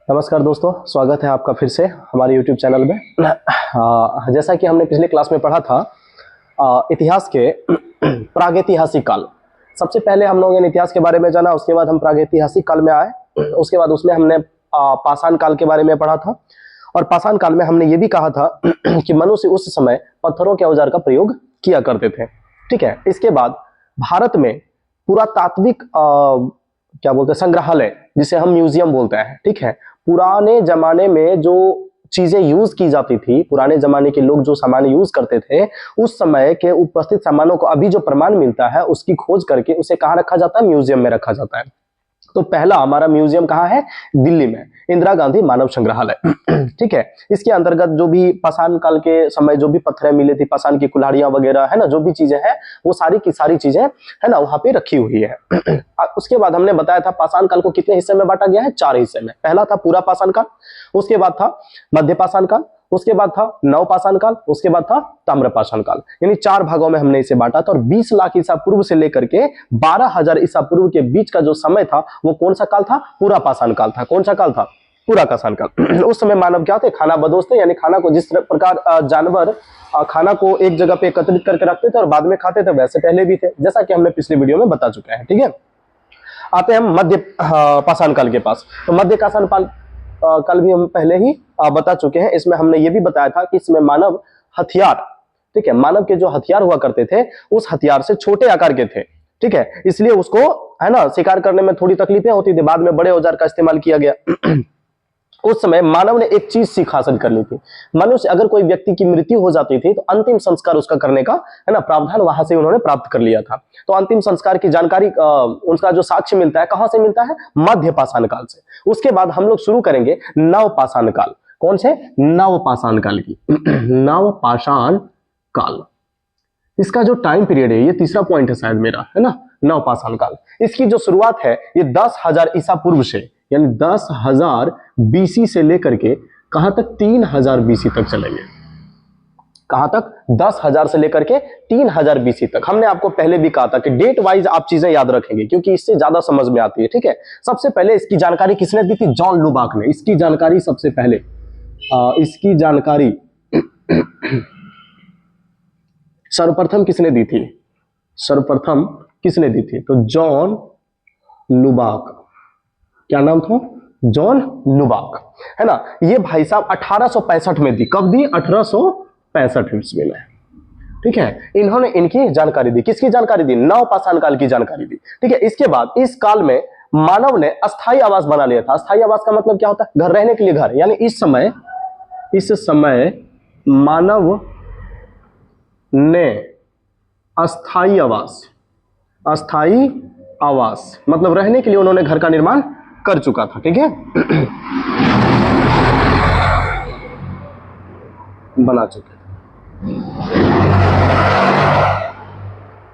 नमस्कार दोस्तों, स्वागत है आपका फिर से हमारे YouTube चैनल में। जैसा कि हमने पिछले क्लास में पढ़ा था इतिहास के प्रागैतिहासिक काल। सबसे पहले हम लोगों ने इतिहास के बारे में जाना, उसके बाद हम प्रागैतिहासिक काल में आए। उसके बाद उसमें हमने पाषाण काल के बारे में पढ़ा था और पाषाण काल में हमने ये भी कहा था कि मनुष्य उस समय पत्थरों के औजार का प्रयोग किया करते थे। ठीक है। इसके बाद भारत में पुरातात्विक क्या बोलते हैं, संग्रहालय, जिसे हम म्यूजियम बोलते हैं। ठीक है। पुराने जमाने में जो चीजें यूज की जाती थी, पुराने जमाने के लोग जो सामान यूज करते थे, उस समय के उपस्थित सामानों को अभी जो प्रमाण मिलता है उसकी खोज करके उसे कहाँ रखा जाता है? म्यूजियम में रखा जाता है। तो पहला हमारा म्यूजियम कहाँ है? दिल्ली में, इंदिरा गांधी मानव संग्रहालय। ठीक है। इसके अंतर्गत जो भी पाषाण काल के समय जो भी पत्थरें मिली थी, पाषाण की कुल्हाड़ियां वगैरह है ना, जो भी चीजें हैं वो सारी की सारी चीजें है ना वहां पे रखी हुई है। उसके बाद हमने बताया था पाषाण काल को कितने हिस्से में बांटा गया है? 4 हिस्से में। पहला था पूरा पाषाण काल, उसके बाद था मध्य पाषाण काल, उसके बाद था नव पाषाण काल, उसके बाद था ताम्र पाषाण काल। यानी 4 भागों में हमने इसे बांटा था। और 20 लाख ईसा पूर्व से लेकर के 12,000 ईसा पूर्व के बीच का जो समय था वो कौन सा काल था? पूरा पाषाण काल था। कौन सा काल था? पूरा पाषाण काल। उस समय मानव क्या थे? खाना बदोश थे। यानी खाना को जिस प्रकार जानवर खाना को एक जगह पे एकत्रित करके रखते थे और बाद में खाते थे, वैसे पहले भी थे, जैसा कि हमने पिछले वीडियो में बता चुके हैं। ठीक है। आते हैं हम मध्य पाषाण काल के पास। तो मध्य पाषाण काल भी हम पहले ही बता चुके हैं। इसमें हमने ये भी बताया था कि इसमें मानव हथियार, ठीक है, मानव के जो हथियार हुआ करते थे उस हथियार से छोटे आकार के थे। ठीक है। इसलिए उसको है ना शिकार करने में थोड़ी तकलीफें होती थी। बाद में बड़े औजार का इस्तेमाल किया गया। उस समय मानव ने एक चीज सीख हासिल कर ली थी। मनुष्य अगर कोई व्यक्ति की मृत्यु हो जाती थी तो अंतिम संस्कार उसका करने का है ना प्रावधान वहां से उन्होंने प्राप्त कर लिया था। तो अंतिम संस्कार की जानकारी उसका जो साक्ष्य मिलता है कहां से मिलता है? मध्य पाषाण काल से। उसके बाद हम लोग शुरू करेंगे नव पाषाण काल। कौन से? नव पाषाण काल की। नव पाषाण काल, इसका जो टाइम पीरियड है, ये तीसरा पॉइंट है शायद मेरा, है ना, नव पाषाण काल। इसकी जो शुरुआत है ये 10,000 ईसा पूर्व से, यानी 10,000 बीसी से लेकर के कहां तक? 3,000 बीसी तक चलेंगे। कहां तक? 10,000 से लेकर के 3,000 बीसी तक। हमने आपको पहले भी कहा था कि डेट वाइज आप चीजें याद रखेंगे क्योंकि इससे ज्यादा समझ में आती है। ठीक है। सबसे पहले इसकी जानकारी किसने दी थी? जॉन लुबाक ने। इसकी जानकारी सबसे पहले इसकी जानकारी सर्वप्रथम किसने दी थी? सर्वप्रथम किसने दी थी? तो जॉन लुबाक। क्या नाम था? जॉन लुबाक, है ना। ये भाई साहब 1865 में दी। कब दी? 1865 ईस्वी में। ठीक है। इन्होंने इनकी जानकारी दी। किसकी जानकारी दी? नव पाषाण काल की जानकारी दी। ठीक है। इसके बाद इस काल में मानव ने अस्थायी आवास बना लिया था। अस्थायी आवास का मतलब क्या होता है? घर, रहने के लिए घर। यानी इस समय मानव ने अस्थायी आवास मतलब रहने के लिए उन्होंने घर का निर्माण कर चुका था। ठीक है। बना चुके थे।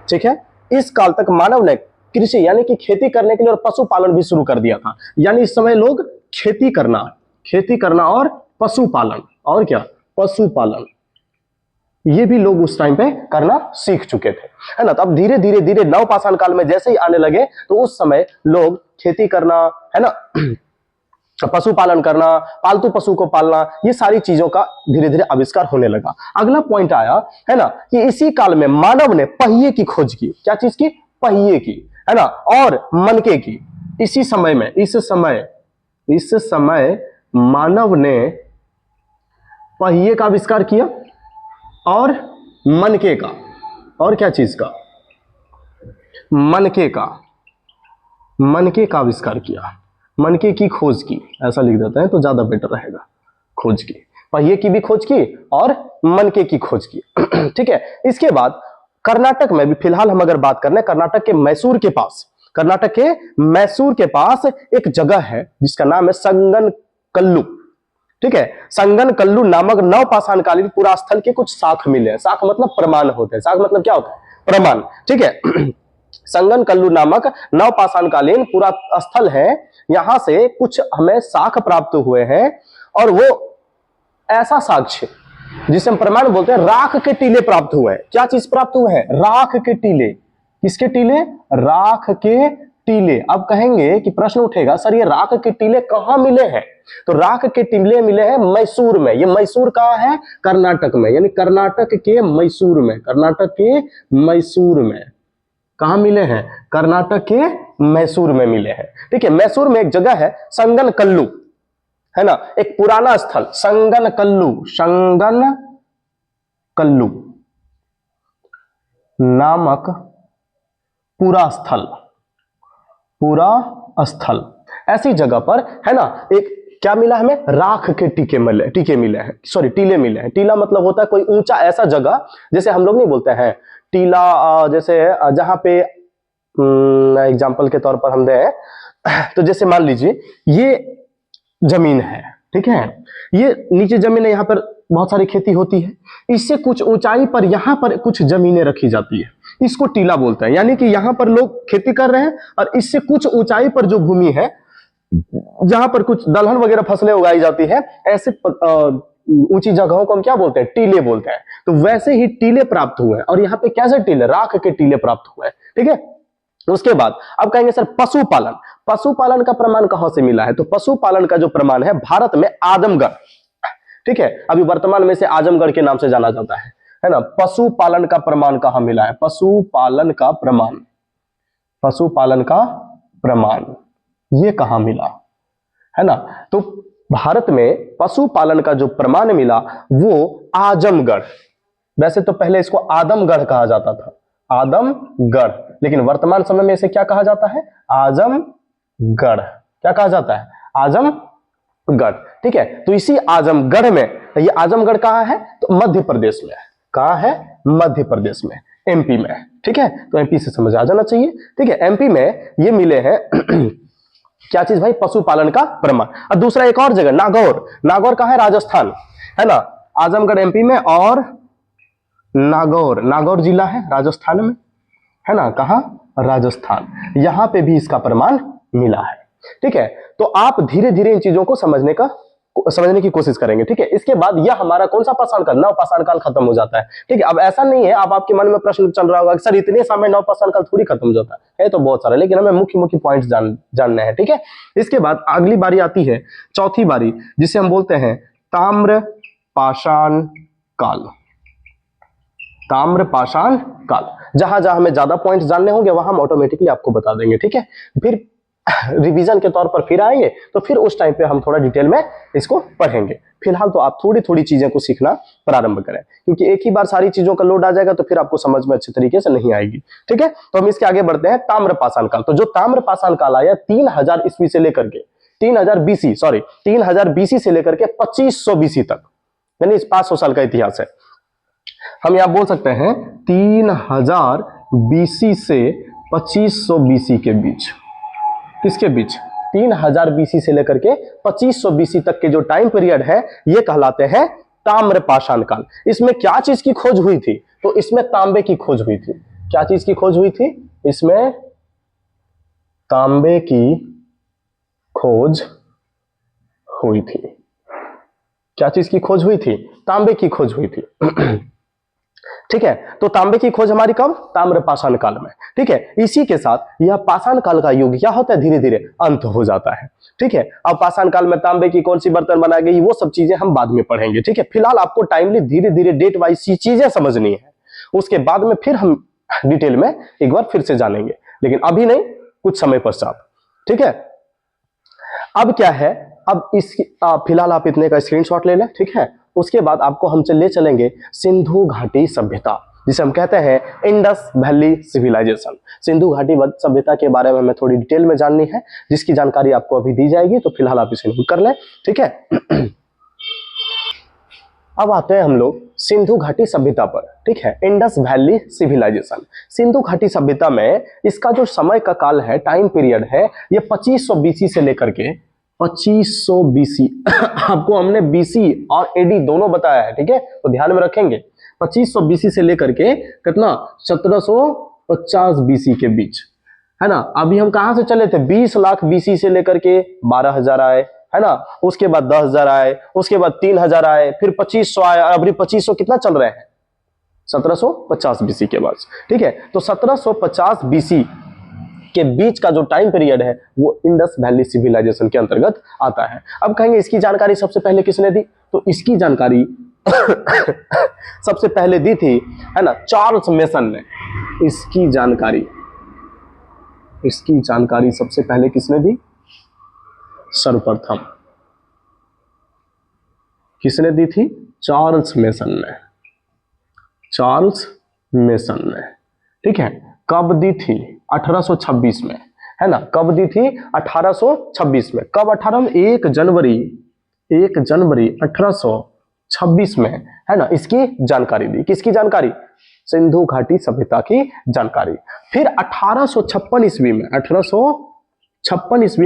ठीक है। इस काल तक मानव ने कृषि यानी कि खेती करने के लिए और पशुपालन भी शुरू कर दिया था। यानी इस समय लोग खेती करना और पशुपालन, और क्या? पशुपालन, ये भी लोग उस टाइम पे करना सीख चुके थे, है ना। तो अब धीरे धीरे नव पाषाण काल में जैसे ही आने लगे तो उस समय लोग खेती करना, है ना, पशुपालन करना, पालतू पशु को पालना, ये सारी चीजों का धीरे धीरे आविष्कार होने लगा। अगला पॉइंट आया, है ना, कि इसी काल में मानव ने पहिए की खोज की। क्या चीज की? पहिए की, है ना, और मनके की। इस समय मानव ने पहिए का आविष्कार किया और मनके का, और क्या चीज का? मनके का आविष्कार किया, मनके की खोज की। ऐसा लिख देते हैं तो ज्यादा बेटर रहेगा। खोज की, पहिए की भी खोज की और मनके की खोज की। ठीक है। इसके बाद कर्नाटक में भी, फिलहाल हम अगर बात करने, कर्नाटक के मैसूर के पास एक जगह है जिसका नाम है संगनकल्लू। ठीक है। संगनकल्लू नामक नव पाषाण कालीन पुरा स्थल के कुछ शाख मिले हैं। शाख मतलब प्रमाण होते हैं। शाख मतलब क्या होता है? प्रमाण। ठीक है। संगनकल्लू नामक नव पाषाण कालीन पुरा स्थल है, यहां से कुछ हमें शाख प्राप्त हुए हैं और वो ऐसा साक्ष्य जिसे हम प्रमाण बोलते हैं, राख के टीले प्राप्त हुए हैं। क्या चीज प्राप्त हुए हैं? राख के टीले। किसके टीले? राख के टीले। अब कहेंगे कि प्रश्न उठेगा सर ये राख के टीले कहाँ मिले हैं, तो राख के टीले मिले हैं मैसूर में। ये मैसूर कहाँ है, कर्नाटक में, यानी कर्नाटक के मैसूर में, कर्नाटक के मैसूर में। कहाँ मिले हैं, कर्नाटक के मैसूर में मिले हैं। ठीक है, मैसूर में एक जगह है संगन कल्लू, है ना, एक पुराना स्थल संगन कल्लू, संगन कल्लू नामक पूरा स्थल, पूरा स्थल, ऐसी जगह पर, है ना, एक क्या मिला हमें, राख के टीके मिले, टीके मिले हैं, सॉरी टीले मिले हैं। टीला मतलब होता है कोई ऊंचा ऐसा जगह, जैसे हम लोग नहीं बोलते हैं टीला, जैसे जहां पे एग्जाम्पल के तौर पर हम दें, तो जैसे मान लीजिए ये जमीन है, ठीक है, ये नीचे जमीन है, यहाँ पर बहुत सारी खेती होती है, इससे कुछ ऊंचाई पर यहाँ पर कुछ जमीनें रखी जाती है, इसको टीला बोलते हैं। यानी कि यहाँ पर लोग खेती कर रहे हैं और इससे कुछ ऊंचाई पर जो भूमि है जहां पर कुछ दलहन वगैरह फसलें उगाई जाती है, ऐसे ऊंची जगहों को हम क्या बोलते हैं, टीले बोलते हैं। तो वैसे ही टीले प्राप्त हुए हैं, और यहाँ पे कैसे टीले, राख के टीले प्राप्त हुए हैं। ठीक है, उसके बाद अब कहेंगे सर पशुपालन, पशुपालन का प्रमाण कहां से मिला है, तो पशुपालन का जो प्रमाण है भारत में आजमगढ़, ठीक है, अभी वर्तमान में से आजमगढ़ के नाम से जाना जाता है ना। पशुपालन का प्रमाण कहां मिला है, पशुपालन का प्रमाण, पशुपालन का प्रमाण ये कहां मिला, है ना। तो भारत में पशुपालन का जो प्रमाण मिला वो आजमगढ़, वैसे तो पहले इसको आदमगढ़ कहा जाता था, आदमगढ़, लेकिन वर्तमान समय में इसे क्या कहा जाता है, आजमगढ़, क्या कहा जाता है, आजमगढ़। ठीक है, तो इसी आजमगढ़ में, ये आजमगढ़ कहां है, तो मध्य प्रदेश में, कहां है, मध्य प्रदेश में, एमपी में। ठीक है, तो एमपी से समझ आ जाना चाहिए। ठीक है, एमपी में ये मिले हैं क्या चीज भाई, पशुपालन का प्रमाण। और दूसरा एक और जगह नागौर, नागौर कहां है, राजस्थान, है ना, आजमगढ़ एमपी में और नागौर, नागौर जिला है राजस्थान में, है ना, कहां, राजस्थान, यहां पे भी इसका प्रमाण मिला है। ठीक है, तो आप धीरे धीरे इन चीजों को समझने की कोशिश करेंगे। ठीक है, इसके बाद यह हमारा कौन सा पाषाण काल, नवपाषाण काल खत्म हो जाता है। ठीक है, अब ऐसा नहीं है, अब आपके मन में प्रश्न चल रहा होगा कि सर इतने समय नवपाषाण काल थोड़ी खत्म हो जाता है तो बहुत सारा, लेकिन हमें मुख्य मुख्य पॉइंट्स जानने हैं। ठीक है, इसके बाद अगली बारी आती है, चौथी बारी, जिसे हम बोलते हैं ताम्र पाषाण काल, ताम्र पाषाण काल। जहां जहां हमें ज्यादा पॉइंट्स जानने होंगे वहां हम ऑटोमेटिकली आपको बता देंगे। ठीक है, फिर रिवीजन के तौर पर फिर आएंगे, तो फिर उस टाइम पे हम थोड़ा डिटेल में इसको पढ़ेंगे। फिलहाल तो आप थोड़ी थोड़ी चीजें को सीखना प्रारंभ करें, क्योंकि एक ही बार सारी चीजों का लोड आ जाएगा तो फिर आपको समझ में अच्छे तरीके से नहीं आएगी। ठीक है, तो हम इसके आगे बढ़ते हैं, ताम्रपाषाण काल। तो जो ताम्रपाषाण काल आया 3000 ईस्वी से लेकर के 3000 बीसी, सॉरी 3000 बीसी से लेकर के 2500 बीसी तक, यानी 500 साल का इतिहास है। हम यहां बोल सकते हैं 3000 बीसी से 2500 बीसी के बीच, किसके बीच, 3000 बीसी से लेकर के 2500 बीसी तक के जो टाइम पीरियड है ये कहलाते हैं ताम्रपाषाण काल। इसमें क्या चीज की खोज हुई थी, तो इसमें तांबे की खोज हुई थी। क्या चीज की खोज हुई थी, इसमें तांबे की खोज हुई थी। क्या चीज की खोज हुई थी, तांबे की खोज हुई थी। ठीक है, तो तांबे की खोज हमारी कब, ताम्रपाषाण काल में। ठीक है, इसी के साथ यह पाषाण काल का युग क्या होता है, धीरे धीरे अंत हो जाता है। ठीक है, अब पाषाण काल में तांबे की कौन सी बर्तन बनाई गई वो सब चीजें हम बाद में पढ़ेंगे। ठीक है, फिलहाल आपको टाइमली धीरे धीरे डेट वाइज चीजें समझनी है, उसके बाद में फिर हम डिटेल में एक बार फिर से जानेंगे, लेकिन अभी नहीं, कुछ समय पश्चात। ठीक है, अब क्या है, अब इस फिलहाल आप इतने का स्क्रीनशॉट ले लें। ठीक है, उसके बाद आपको हम ले चलेंगे सिंधु घाटी सभ्यता, जिसे हम कहते हैं इंडस वैली सिविलाइजेशन। सिंधु घाटी सभ्यता के बारे में हमें थोड़ी डिटेल में जाननी है, जिसकी जानकारी आपको अभी दी जाएगी, तो फिलहाल आप इसे नोट कर लें। ठीक है, अब आते हैं हम लोग सिंधु घाटी सभ्यता पर। ठीक है, इंडस वैली सिविलाइजेशन, सिंधु घाटी सभ्यता में इसका जो समय का काल है, टाइम पीरियड है, ये 2500 बीसी से लेकर के 2500 बीसी आपको हमने बीसी और एडी दोनों बताया है। ठीक है, तो ध्यान में रखेंगे 2500 बीसी से लेकर के कितना 1750 बीसी के बीच, है ना। अभी हम कहां से चले थे, 20 लाख बीसी से लेकर के 12,000 आए, है ना, उसके बाद 10,000 आए, उसके बाद 3,000 आए, फिर 2500 आए, और अभी 2500 कितना चल रहे हैं, 1750 बीसी के बाद। ठीक है, तो 1750 बीसी के बीच का जो टाइम पीरियड है वो इंडस वैली सिविलाइजेशन के अंतर्गत आता है। अब कहेंगे इसकी जानकारी सबसे पहले किसने दी, तो इसकी जानकारी सबसे पहले दी थी, है ना, चार्ल्स मेसन ने। इसकी जानकारी सबसे पहले किसने दी, सर्वप्रथम किसने दी थी, चार्ल्स मेसन ने। ठीक है, कब दी थी, 1826 में, है ना, कब दी थी, 1826 में। कब 1 जनवरी 1826 में, है ना, इसकी जानकारी दी। किसकी जानकारी, सिंधु घाटी सभ्यता की जानकारी। फिर 1856 ईस्वी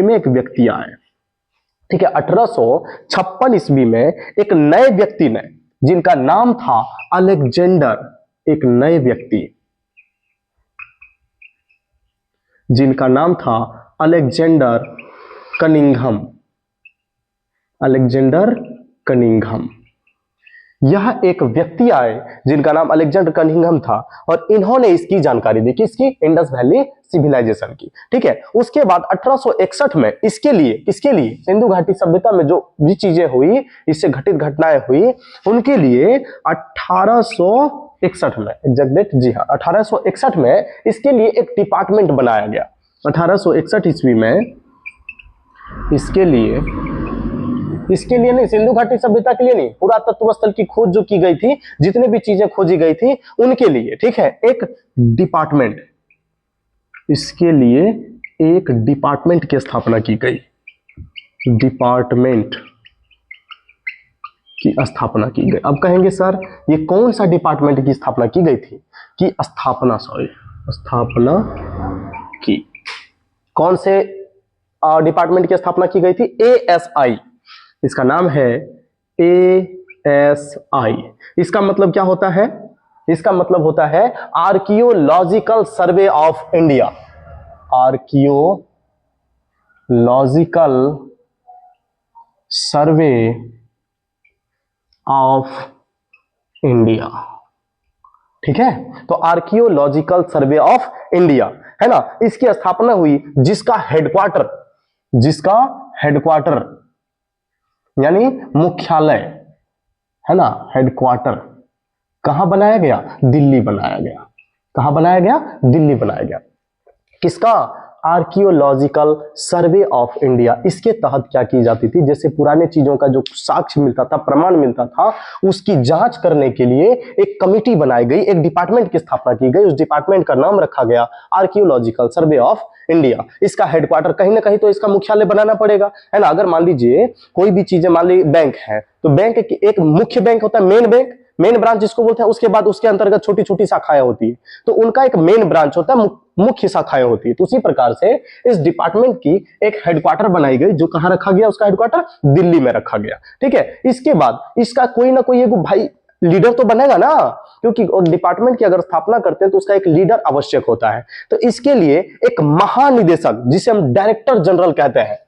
में एक व्यक्ति आए। ठीक है, 1856 ईस्वी में एक नए व्यक्ति ने, जिनका नाम था अलेक्जेंडर, एक नए व्यक्ति जिनका नाम था अलेक्जेंडर कनिंघम। यह एक व्यक्ति आए जिनका नाम अलेक्जेंडर कनिंघम था, और इन्होंने इसकी जानकारी दी, किसकी, इंडस वैली सिविलाइजेशन की। ठीक है, उसके बाद 1861 में किसके लिए, सिंधु घाटी सभ्यता में जो भी चीजें हुई, इससे घटित घटनाएं हुई, उनके लिए 1861 में, एग्जैक्ट डेट, जी हाँ, 1861 में इसके लिए एक डिपार्टमेंट बनाया गया। 1861 ईस्वी में इसके लिए नहीं, सिंधु घाटी सभ्यता के लिए नहीं, पुरातत्व स्थल की खोज जो की गई थी, जितने भी चीजें खोजी गई थी उनके लिए, ठीक है, एक डिपार्टमेंट, इसके लिए एक डिपार्टमेंट की स्थापना की गई। अब कहेंगे सर ये कौन सा डिपार्टमेंट की स्थापना की गई थी, स्थापना की, कौन से डिपार्टमेंट की स्थापना की गई थी, ASI, इसका नाम है ASI। इसका मतलब क्या होता है, इसका मतलब होता है archaeological survey of India, archaeological survey of India. ठीक है, तो आर्कियोलॉजिकल सर्वे ऑफ इंडिया, है ना, इसकी स्थापना हुई, जिसका हेडक्वार्टर यानी मुख्यालय, है ना, हेडक्वार्टर कहां बनाया गया, दिल्ली बनाया गया। कहां बनाया गया, दिल्ली बनाया गया। किसका, आर्कियोलॉजिकल सर्वे ऑफ इंडिया। इसके तहत क्या की जाती थी, जैसे पुराने चीजों का जो साक्ष्य मिलता था, प्रमाण मिलता था, उसकी जांच करने के लिए एक कमिटी बनाई गई, एक डिपार्टमेंट की स्थापना की गई। उस डिपार्टमेंट का नाम रखा गया आर्कियोलॉजिकल सर्वे ऑफ इंडिया। इसका हेडक्वार्टर कहीं ना कहीं तो इसका मुख्यालय बनाना पड़ेगा, है ना। अगर मान लीजिए कोई भी चीजें, मान लीजिए बैंक है, तो बैंक एक मुख्य बैंक होता है, मेन ब्रांच जिसको बोलते हैं, उसके बाद उसके अंतर्गत छोटी छोटी शाखाएं होती है, तो उनका एक मेन ब्रांच होता है, मुख्य शाखाएं होती है। तो उसी प्रकार से इस डिपार्टमेंट की एक हेडक्वार्टर बनाई गई, जो कहां रखा गया, उसका हेडक्वार्टर दिल्ली में रखा गया। ठीक है, इसके बाद इसका कोई ना कोई एक भाई लीडर तो बनेगा ना, क्योंकि डिपार्टमेंट की अगर स्थापना करते हैं तो उसका एक लीडर आवश्यक होता है। तो इसके लिए एक महानिदेशक, जिसे हम डायरेक्टर जनरल कहते हैं,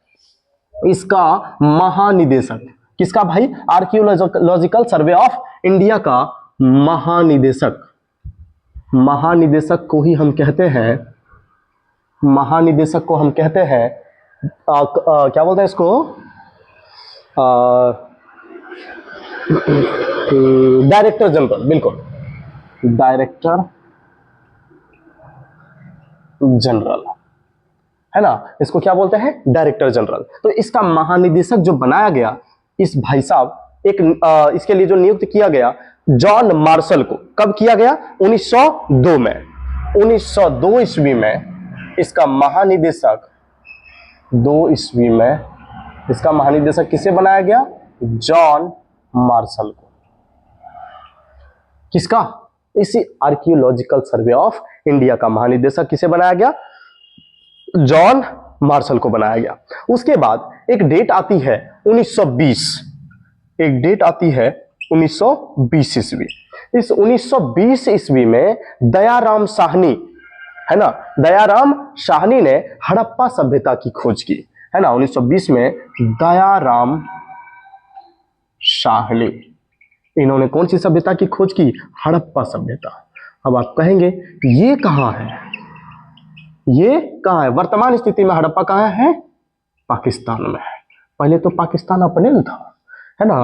इसका महानिदेशक, किसका भाई, आर्कियोलॉजिकल सर्वे ऑफ इंडिया का महानिदेशक को ही हम कहते हैं, क्या बोलते हैं इसको, डायरेक्टर जनरल, बिल्कुल, डायरेक्टर जनरल, है ना, इसको क्या बोलते हैं, डायरेक्टर जनरल। तो इसका महानिदेशक जो बनाया गया, इस भाई साहब इसके लिए जो नियुक्त किया गया, जॉन मार्शल को, कब किया गया, 1902 में, 1902 ईस्वी में इसका महानिदेशक, 2 ईस्वी में इसका महानिदेशक किसे बनाया गया, जॉन मार्शल को। किसका, इसी आर्कियोलॉजिकल सर्वे ऑफ इंडिया का महानिदेशक किसे बनाया गया, जॉन मार्शल को बनाया गया। उसके बाद एक डेट आती है 1920, एक डेट आती है 1920 ईस्वी। इस 1920 ईस्वी में दयाराम साहनी, है ना, दयाराम साहनी ने हड़प्पा सभ्यता की खोज की, है ना। 1920 में दयाराम साहनी, इन्होंने कौन सी सभ्यता की खोज की, हड़प्पा सभ्यता। अब आप कहेंगे ये कहां है, ये कहाँ है वर्तमान स्थिति में? हड़प्पा कहाँ है? पाकिस्तान में है। पहले तो पाकिस्तान अपने में था, है ना,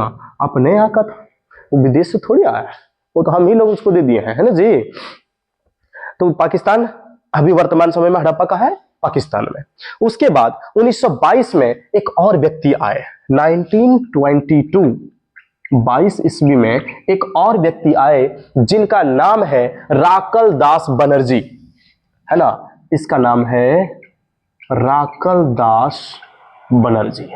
अपने यहाँ का था, वो विदेश से थोड़ी आया है, वो तो हम ही लोग उसको दे दिए हैं, है ना जी। तो पाकिस्तान अभी वर्तमान समय में हड़प्पा का है पाकिस्तान में। उसके बाद 1922 में एक और व्यक्ति आए, 1922 22 ईस्वी में एक और व्यक्ति आए जिनका नाम है राकल दास बनर्जी, है ना, इसका नाम है राकल दास बनर्जी।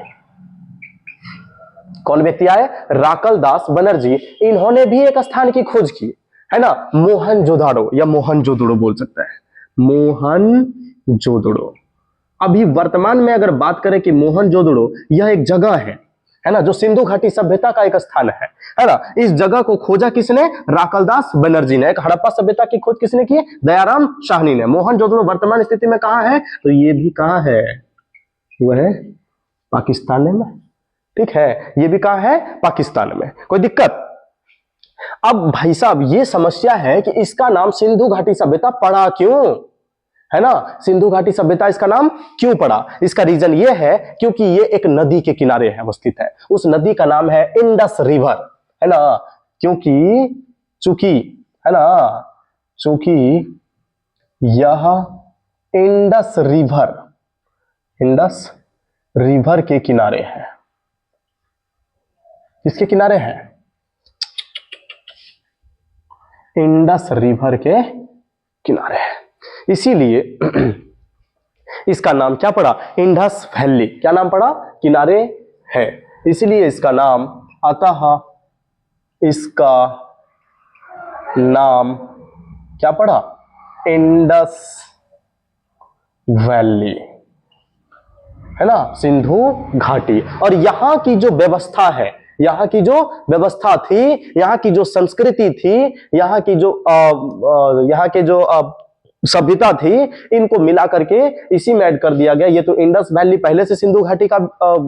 कौन व्यक्ति आए? राकल दास बनर्जी। इन्होंने भी एक स्थान की खोज की, है ना, मोहनजोदाड़ो या मोहनजोदड़ो बोल सकता है, मोहनजोदड़ो। अभी वर्तमान में अगर बात करें कि मोहनजोदड़ो यह एक जगह है ना, जो सिंधु घाटी सभ्यता का एक स्थान है ना। इस जगह को खोजा किसने? राकलदास बनर्जी ने। एक हड़प्पा सभ्यता की खोज किसने की? दयाराम साहनी ने। मोहनजोदड़ो वर्तमान स्थिति में कहां है? तो ये भी कहां है? वह है पाकिस्तान में, ठीक है, ये भी कहां है? पाकिस्तान में। कोई दिक्कत? अब भाई साहब ये समस्या है कि इसका नाम सिंधु घाटी सभ्यता पड़ा क्यों, है ना, सिंधु घाटी सभ्यता इसका नाम क्यों पड़ा? इसका रीजन ये है क्योंकि ये एक नदी के किनारे है, अवस्थित है। उस नदी का नाम है इंडस रिवर, है ना, क्योंकि चूंकि, है ना, चूंकि यह इंडस रिवर के किनारे है। किसके किनारे है? इंडस रिवर के किनारे है, इसीलिए इसका नाम क्या पड़ा? Indus valley. क्या नाम पड़ा? किनारे है, इसलिए इसका नाम, अतः इसका नाम क्या पड़ा? इंडस वैली, है ना, सिंधु घाटी। और यहां की जो व्यवस्था है, यहाँ की जो व्यवस्था थी, यहाँ की जो संस्कृति थी, यहाँ की जो यहाँ के जो सभ्यता थी, इनको मिला करके इसी में ऐड कर दिया गया। ये तो इंडस वैली पहले से सिंधु घाटी का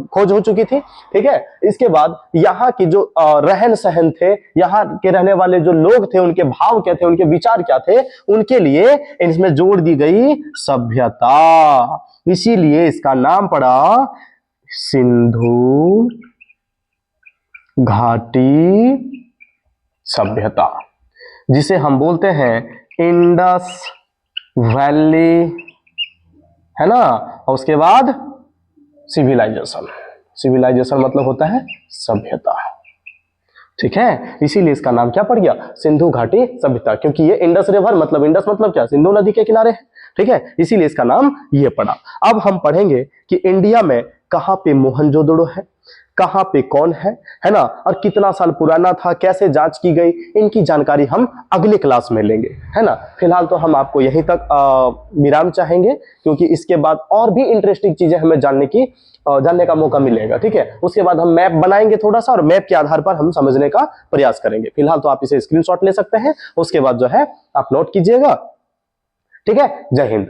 खोज हो चुकी थी, ठीक है। इसके बाद यहाँ की जो रहन सहन थे, यहाँ के रहने वाले जो लोग थे, उनके भाव क्या थे, उनके विचार क्या थे, उनके लिए इसमें जोड़ दी गई सभ्यता। इसीलिए इसका नाम पड़ा सिंधु घाटी सभ्यता, जिसे हम बोलते हैं इंडस वैली, है ना। और उसके बाद सिविलाइजेशन मतलब होता है सभ्यता, ठीक है। इसीलिए इसका नाम क्या पड़ गया? सिंधु घाटी सभ्यता, क्योंकि ये इंडस रिवर मतलब, इंडस मतलब क्या? सिंधु नदी के किनारे है, ठीक है, इसीलिए इसका नाम ये पड़ा। अब हम पढ़ेंगे कि इंडिया में कहां पे मोहनजोदड़ो है, कहां पे कौन है ना, और कितना साल पुराना था, कैसे जांच की गई, इनकी जानकारी हम अगले क्लास में लेंगे, है ना। फिलहाल तो हम आपको यहीं तक विराम चाहेंगे, क्योंकि इसके बाद और भी इंटरेस्टिंग चीजें हमें जानने का मौका मिलेगा, ठीक है। उसके बाद हम मैप बनाएंगे थोड़ा सा, और मैप के आधार पर हम समझने का प्रयास करेंगे। फिलहाल तो आप इसे स्क्रीनशॉट ले सकते हैं, उसके बाद जो है आप नोट कीजिएगा, ठीक है। जय हिंद।